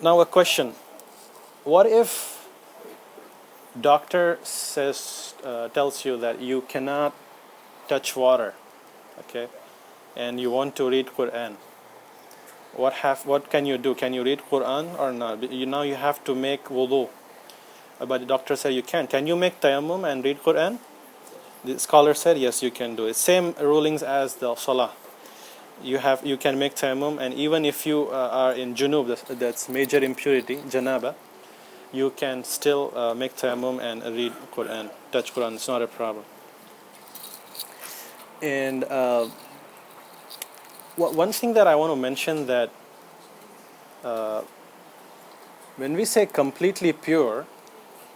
Now a question: what if doctor says tells you that you cannot touch water, okay, and you want to read Qur'an? What can you do? Can you read Qur'an or not? Now you have to make wudu, but the doctor said you can't. Can you make tayammum and read Qur'an? The scholar said yes, you can do it. Same rulings as the salah. You can make tayammum, and even if you are in junub, that's major impurity, janaba, you can still make tayammum and read Qur'an, touch Qur'an. It's not a problem. And one thing that I want to mention, that when we say completely pure,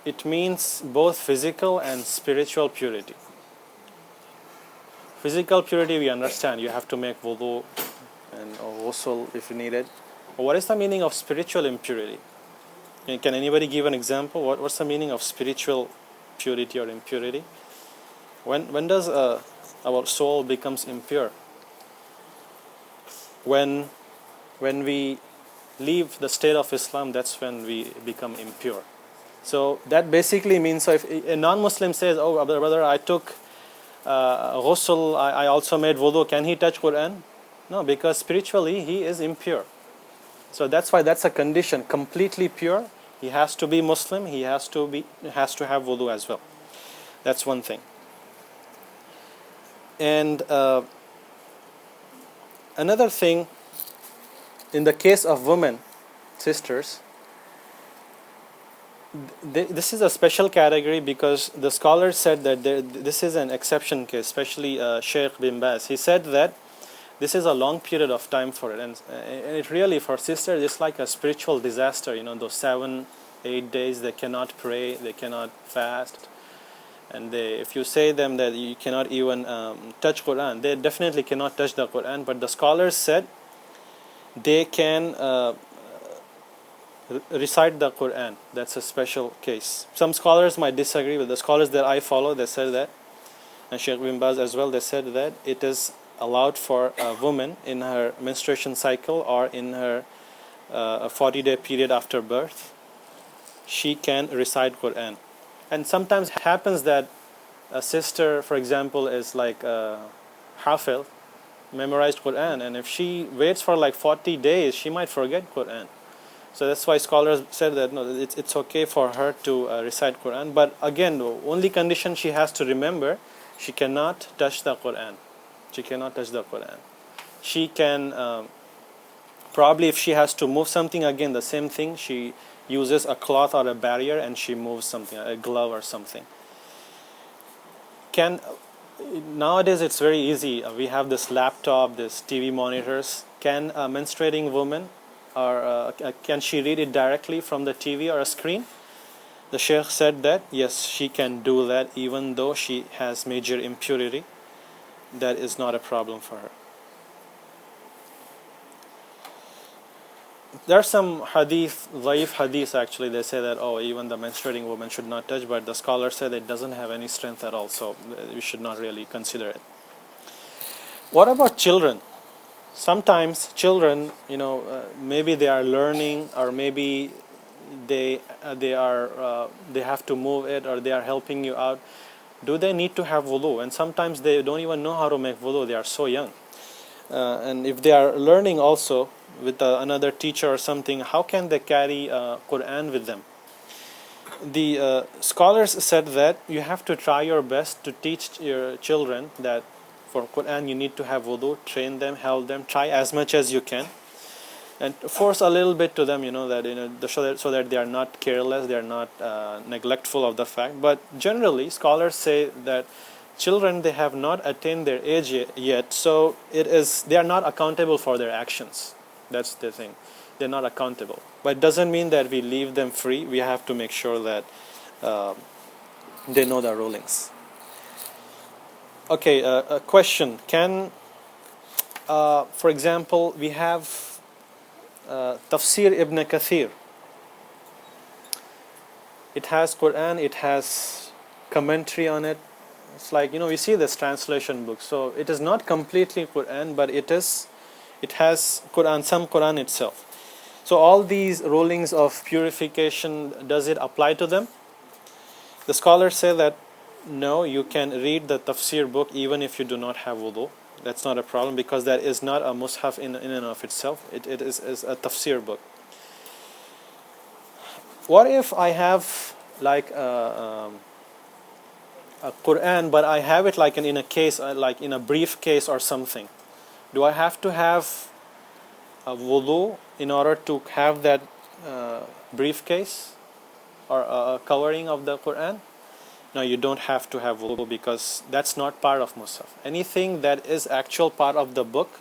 it means both physical and spiritual purity. Physical purity, we understand. You have to make wudu and ghusl if needed. But what is the meaning of spiritual impurity? Can anybody give an example? What's the meaning of spiritual purity or impurity? When does our soul becomes impure? When we leave the state of Islam, that's when we become impure. So that basically means, so if a non-Muslim says, "Oh, brother, I took ghusl, I also made wudu," can he touch Quran? No, because spiritually he is impure. So that's why that's a condition. Completely pure, he has to be Muslim. He has to have wudu as well. That's one thing. And another thing, in the case of women, sisters, this is a special category because the scholars said that this is an exception case, especially Sheikh bin Baz. He said that this is a long period of time for it, and it really, for sisters, it's like a spiritual disaster. Those 7-8 days they cannot pray, they cannot fast, and if you say them that you cannot even touch Quran, they definitely cannot touch the Quran. But the scholars said they can recite the Quran. That's a special case. Some scholars might disagree, with the scholars that I follow, they said that, and Sheikh bin Baz as well, they said that it is allowed for a woman in her menstruation cycle or in her 40-day period after birth, she can recite Quran. And sometimes it happens that a sister, for example, is like Hafil, memorized Quran, and if she waits for like 40 days, she might forget Quran. So that's why scholars said that no, it's okay for her to recite Quran. But again, the only condition she has to remember, she cannot touch the Quran. She cannot touch the Quran. She can, probably if she has to move something, again the same thing, she uses a cloth or a barrier and she moves something, a glove or something. Nowadays it's very easy. We have this laptop, this TV monitors. Can a menstruating woman, or can she read it directly from the TV or a screen? The Sheikh said that yes, she can do that even though she has major impurity. That is not a problem for her. There are some hadith, dhaif hadith actually, they say that even the menstruating woman should not touch, but the scholar said it doesn't have any strength at all, so we should not really consider it. What about children? Sometimes children, maybe they are learning, or maybe they have to move it, or they are helping you out. Do they need to have wudu? And sometimes they don't even know how to make wudu. They are so young. And if they are learning also with another teacher or something, how can they carry Quran with them? The scholars said that you have to try your best to teach your children that for Quran you need to have wudu, train them, help them, try as much as you can, and force a little bit to them, so that they are not careless, they are not neglectful of the fact. But generally, scholars say that children, they have not attained their age yet, so they are not accountable for their actions. That's the thing. They're not accountable. But it doesn't mean that we leave them free. We have to make sure that they know the rulings. Okay, a question. For example, we have Tafsir Ibn Kathir. It has Quran, it has commentary on it. It's like, we see this translation book. So it is not completely Quran, but it has Quran, some Quran itself. So all these rulings of purification, does it apply to them? The scholars say that no, you can read the tafsir book even if you do not have wudu. That's not a problem because that is not a mushaf in and of itself. It is a tafsir book. What if I have like a Qur'an, but I have it like in a case, like in a briefcase or something? Do I have to have a wudu in order to have that briefcase or a covering of the Qur'an? No, you don't have to have wudu because that's not part of Musaf. Anything that is actual part of the book,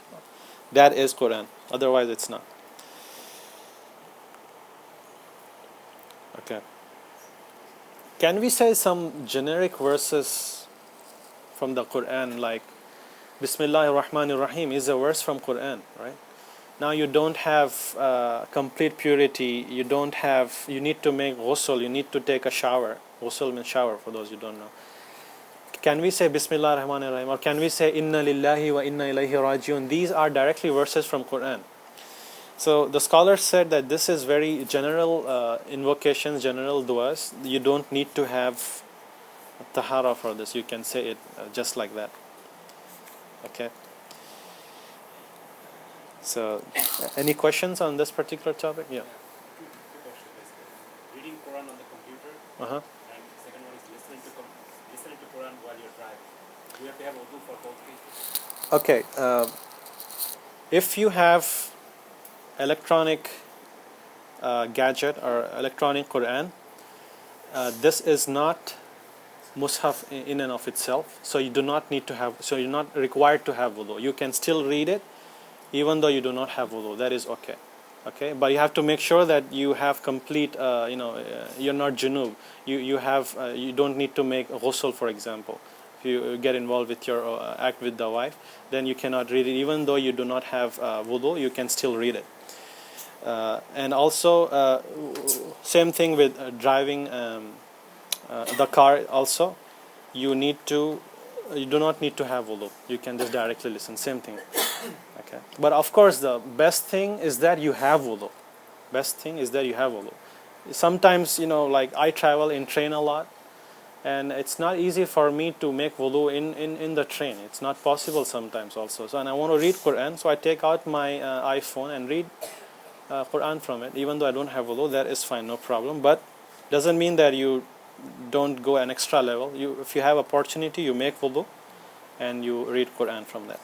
that is Qur'an. Otherwise, it's not. Okay. Can we say some generic verses from the Qur'an, like Bismillahir Rahmanir Rahim is a verse from Qur'an, right? Now you don't have complete purity. You need to make ghusl. You need to take a shower. Ghusl means shower for those who don't know. Can we say Bismillah Rahman Rahim, or can we say Inna Lillahi wa Inna Ilaihi Rajiun? These are directly verses from Qur'an. So the scholars said that this is very general invocations, general du'as. You don't need to have tahara for this. You can say it just like that. Okay. So, any questions on this particular topic? Yeah. Two questions basically. Reading Quran on the computer, Uh-huh. and the second one is listening to Quran while you're driving. Do you have to have wudu for both cases? Okay. If you have electronic gadget or electronic Quran, this is not mushaf in and of itself. So you do not need to have. So you're not required to have wudu. You can still read it, even though you do not have wudu. That is okay. Okay, but you have to make sure that you have complete. You're not junub. You don't need to make ghusl, for example. If you get involved with your act with the wife, then you cannot read it. Even though you do not have wudu, you can still read it. And also, same thing with driving the car. Also, you do not need to have wudu. You can just directly listen. Same thing. Okay. But of course, the best thing is that you have wudu. Best thing is that you have wudu. Sometimes, like I travel in train a lot, and it's not easy for me to make wudu in the train. It's not possible sometimes also. So, and I want to read Quran, so I take out my iPhone and read Quran from it. Even though I don't have wudu, that is fine, no problem. But doesn't mean that you don't go an extra level. If you have opportunity, you make wudu and you read Quran from that.